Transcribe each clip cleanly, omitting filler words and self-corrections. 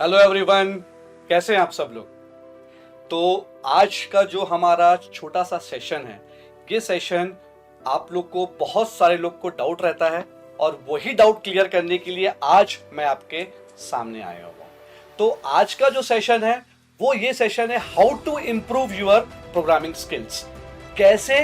Hello everyone, कैसे हैं आप सब लोग। तो आज का जो हमारा छोटा सा सेशन है, ये सेशन आप लोग को, बहुत सारे लोग को डाउट रहता है और वही डाउट क्लियर करने के लिए आज मैं आपके सामने आया हुआ हूँ। तो आज का जो सेशन है वो ये सेशन है how to improve your programming skills. कैसे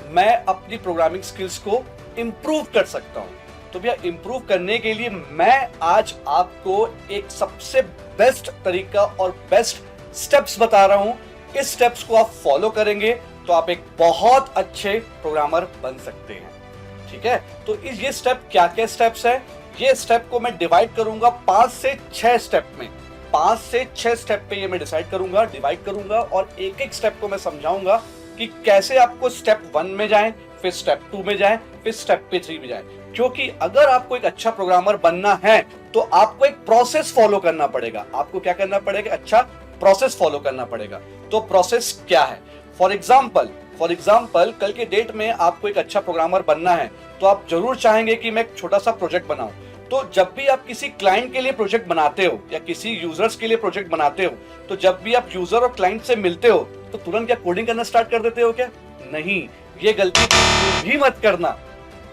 मैं अपनी प्रोग्रामिंग स्किल्स को इम्प्रूव कर सकता हूँ। तो भैया इम्प्रूव करने के लिए मैं आज आपको एक सबसे बेस्ट तरीका और बेस्ट स्टेप्स बता रहा हूं। इस स्टेप्स को आप फॉलो करेंगे तो आप एक बहुत अच्छे प्रोग्रामर बन सकते हैं। ठीक है, तो ये स्टेप क्या क्या स्टेप्स है, ये स्टेप को मैं डिवाइड करूंगा 5 से 6 स्टेप में। 5 से 6 स्टेप पे ये मैं डिवाइड करूंगा और एक एक स्टेप को मैं समझाऊंगा कि कैसे आपको स्टेप 1 में जाएं, फिर स्टेप 2 में जाएं, फिर स्टेप पे 3 में जाएं। क्योंकि अगर आपको एक अच्छा प्रोग्रामर बनना है तो आपको एक प्रोसेस फॉलो करना पड़ेगा। आपको क्या करना पड़ेगा? अच्छा प्रोसेस फॉलो करना पड़ेगा। तो प्रोसेस क्या है? फॉर एग्जाम्पल कल के डेट में आपको एक अच्छा प्रोग्रामर बनना है तो आप जरूर चाहेंगे कि मैं एक छोटा सा प्रोजेक्ट बनाऊं। तो जब भी आप किसी क्लाइंट के लिए प्रोजेक्ट बनाते हो या किसी यूजर्स के लिए प्रोजेक्ट बनाते हो, तो जब भी आप यूजर और क्लाइंट से मिलते हो तो तुरंत क्या कोडिंग करना स्टार्ट कर देते हो क्या? नहीं, ये गलती भी मत करना।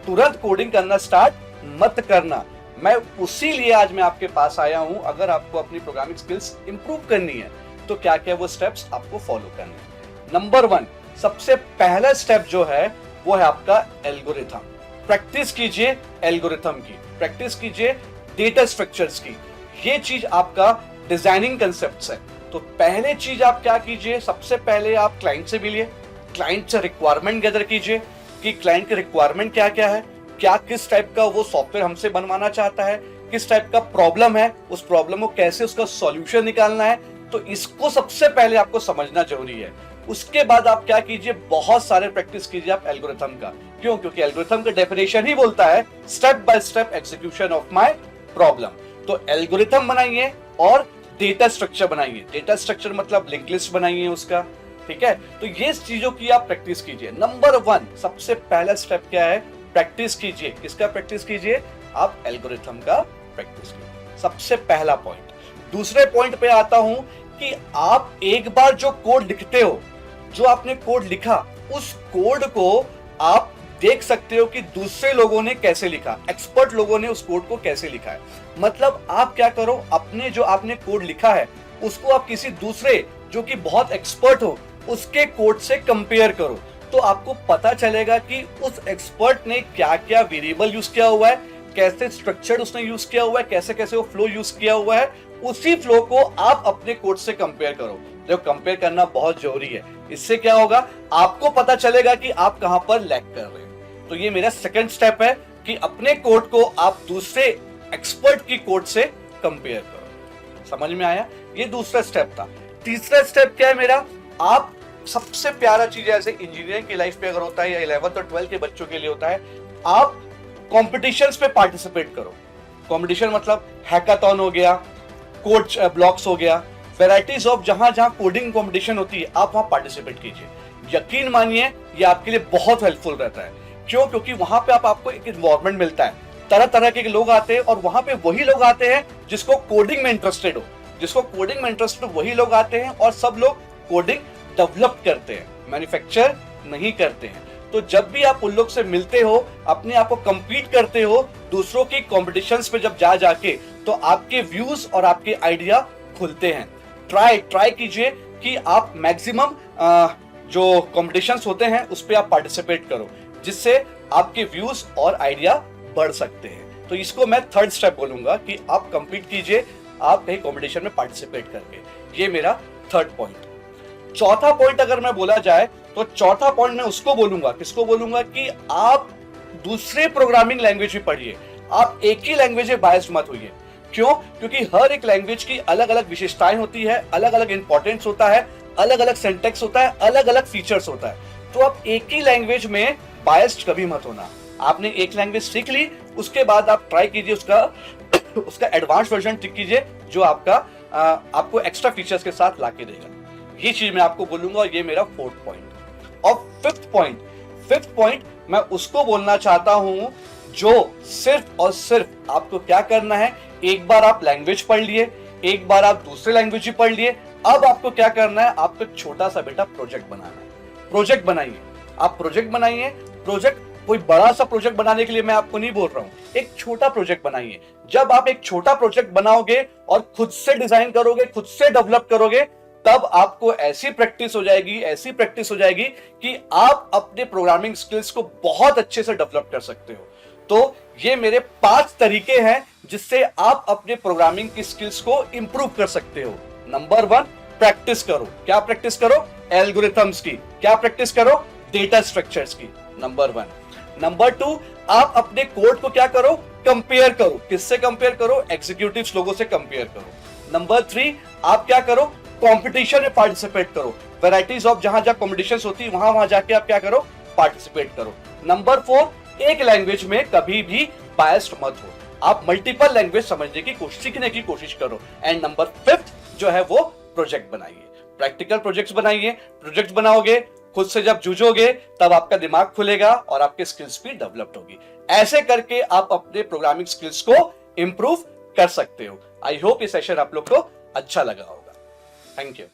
तुरंत कोडिंग करना स्टार्ट मत करना। मैं उसी लिए आज मैं आपके पास आया हूं। अगर आपको अपनी प्रोग्रामिंग स्किल्स इंप्रूव करनी है तो क्या क्या वो स्टेप्स आपको फॉलो करने हैं। नंबर 1, सबसे पहला स्टेप जो है वो है आपका एल्गोरिथम। प्रैक्टिस कीजिए एल्गोरिथम की, प्रैक्टिस कीजिए डेटा स्ट्रक्चर्स की। ये चीज आपका डिजाइनिंग कंसेप्ट्स है। तो पहले चीज आप क्या कीजिए, सबसे पहले आप क्लाइंट से मिलिए, क्लाइंट से रिक्वायरमेंट गैदर कीजिए कि क्लाइंट की रिक्वायरमेंट क्या क्या है, क्या किस टाइप का वो सॉफ्टवेयर हमसे बनवाना चाहता है, किस टाइप का प्रॉब्लम है, उस प्रॉब्लम को कैसे उसका सॉल्यूशन निकालना है। तो इसको सबसे पहले आपको समझना जरूरी है। उसके बाद आप क्या कीजिए, बहुत सारे प्रैक्टिस कीजिए आप एल्गोरिथम का। क्यों? क्योंकि एल्गोरिथम का डेफिनेशन ही बोलता है step by step execution of my problem. तो एल्गोरिथम बनाइए और डेटा स्ट्रक्चर बनाइए। डेटा स्ट्रक्चर मतलब लिंक लिस्ट बनाइए उसका। ठीक है, तो ये चीजों की आप प्रैक्टिस कीजिए। नंबर 1 सबसे पहला स्टेप क्या है? प्रैक्टिस कीजिए। किसका प्रैक्टिस कीजिए? आप एल्गोरिथम का प्रैक्टिस कीजिए, सबसे पहला पॉइंट। दूसरे पॉइंट पे आता हूं कि आप एक बार जो कोड लिखते हो, जो आपने कोड लिखा, उस कोड को आप देख सकते हो कि दूसरे लोगों ने कैसे लिखा, एक्सपर्ट लोगों ने उस कोड को कैसे लिखा है। मतलब आप क्या करो, अपने जो आपने कोड लिखा है उसको आप किसी दूसरे जो कि बहुत एक्सपर्ट हो उसके कोड से कंपेयर करो। तो आपको पता चलेगा कि उस एक्सपर्ट ने क्या क्या वेरिएबल यूज किया हुआ है, कैसे स्ट्रक्चर्ड उसने यूज किया हुआ है, कैसे कैसे वो फ्लो यूज किया हुआ है। उसी फ्लो को आप अपने कोड से कंपेयर करो। देखो, कंपेयर करना बहुत जरूरी है। इससे क्या होगा, आपको पता चलेगा कि आप कहां पर लैग कर रहे हो। तो ये मेरा सेकंड स्टेप है कि अपने कोड को आप दूसरे एक्सपर्ट की कोड से कंपेयर करो। समझ में आया? ये दूसरा स्टेप था। तीसरा स्टेप क्या है मेरा? आप सबसे प्यारा चीज है, ऐसे इंजीनियरिंग की लाइफ पे अगर होता है या 11th और 12th के बच्चों के लिए होता है, आप कॉम्पिटिशन्स पे पार्टिसिपेट करो। कंपटीशन मतलब हैकाथॉन हो गया, कोड ब्लॉक्स हो गया, वैरायटीज ऑफ जहां जहां कोडिंग कंपटीशन होती है, आप वहां पार्टिसिपेट कीजिए। यकीन मानिए ये आपके लिए बहुत हेल्पफुल रहता है। क्यों? क्योंकि वहां पे आपको एक इन्वायरमेंट मिलता है, तरह तरह के लोग आते हैं और वहां पे वही लोग आते हैं जिसको कोडिंग में इंटरेस्टेड हो। जिसको कोडिंग में इंटरेस्टेड हो वही लोग आते हैं और सब लोग कोडिंग डेवलप करते हैं, मैन्युफैक्चर नहीं करते हैं। तो जब भी आप उन लोग से मिलते हो, अपने आप को कंपीट करते हो दूसरों की कॉम्पिटिशन्स पे जब जाके, तो आपके व्यूज और आपके आइडिया खुलते हैं। ट्राई कीजिए कि आप मैक्सिमम जो कॉम्पिटिशन्स होते हैं उस पे आप पार्टिसिपेट करो, जिससे आपके व्यूज और आइडिया बढ़ सकते हैं। तो इसको मैं थर्ड स्टेप बोलूंगा कि आप कंपीट कीजिए, आप कहीं कॉम्पिटिशन में पार्टिसिपेट करके। ये मेरा थर्ड पॉइंट। चौथा पॉइंट अगर मैं बोला जाए तो चौथा पॉइंट मैं उसको बोलूंगा, किसको बोलूंगा, कि आप दूसरे प्रोग्रामिंग लैंग्वेज भी पढ़िए। आप एक ही लैंग्वेज में बायस्ड मत होइए। क्यों? क्योंकि हर एक लैंग्वेज की अलग अलग विशेषताएं होती है, अलग अलग इंपॉर्टेंस होता है, अलग अलग सिंटैक्स होता है, अलग अलग फीचर्स होता है। तो आप एक ही लैंग्वेज में बायस्ड कभी मत होना। आपने एक लैंग्वेज सीख ली, उसके बाद आप ट्राई कीजिए उसका एडवांस वर्जन सीख कीजिए जो आपको एक्स्ट्रा फीचर्स के साथ लाके देगा। ये चीज मैं आपको बोलूंगा और ये मेरा फोर्थ पॉइंट। और फिफ्थ पॉइंट मैं उसको बोलना चाहता हूं जो सिर्फ और सिर्फ आपको क्या करना है, एक बार आप लैंग्वेज पढ़ लिए, एक बार आप दूसरे लैंग्वेज भी पढ़ लिए, अब आपको क्या करना है, आपको छोटा सा बेटा प्रोजेक्ट बनाना है। प्रोजेक्ट बनाइए, आप प्रोजेक्ट बनाइए। प्रोजेक्ट कोई बड़ा सा प्रोजेक्ट बनाने के लिए मैं आपको नहीं बोल रहा हूं, एक छोटा प्रोजेक्ट बनाइए। जब आप एक छोटा प्रोजेक्ट बनाओगे और खुद से डिजाइन करोगे, खुद से डेवलप करोगे, तब आपको ऐसी प्रैक्टिस हो जाएगी, ऐसी प्रैक्टिस हो जाएगी कि आप अपने प्रोग्रामिंग स्किल्स को बहुत अच्छे से डेवलप कर सकते हो। तो ये मेरे 5 तरीके हैं जिससे आप अपने प्रोग्रामिंग की स्किल्स को इंप्रूव कर सकते हो। नंबर 1, प्रैक्टिस करो। क्या प्रैक्टिस करो? एल्गोरिथम्स की। क्या प्रैक्टिस करो? डेटा स्ट्रक्चर्स की। नंबर 1। नंबर 2, आप अपने कोड को क्या करो? कंपेयर करो। किससे कंपेयर करो? एग्जीक्यूटिव्स लोगों से कंपेयर करो। नंबर 3, आप क्या करो? कंपटीशन में पार्टिसिपेट करो। वैरायटीज ऑफ जहां जहां कॉम्पिटिशंस होती है वहां जाके आप क्या करो? पार्टिसिपेट करो। नंबर 4, एक लैंग्वेज में कभी भी बायस्ड मत हो, आप मल्टीपल लैंग्वेज समझने की कोशिश, सीखने की कोशिश करो। एंड नंबर 5 जो है वो प्रोजेक्ट बनाइए, प्रैक्टिकल प्रोजेक्ट्स बनाइए। प्रोजेक्ट बनाओगे, खुद से जब जूझोगे, तब आपका दिमाग खुलेगा और आपकी स्किल्स भी डेवलप्ड होगी। ऐसे करके आप अपने प्रोग्रामिंग स्किल्स को इंप्रूव कर सकते हो। आई होप ये सेशन आप लोग को अच्छा लगा होगा। Thank you.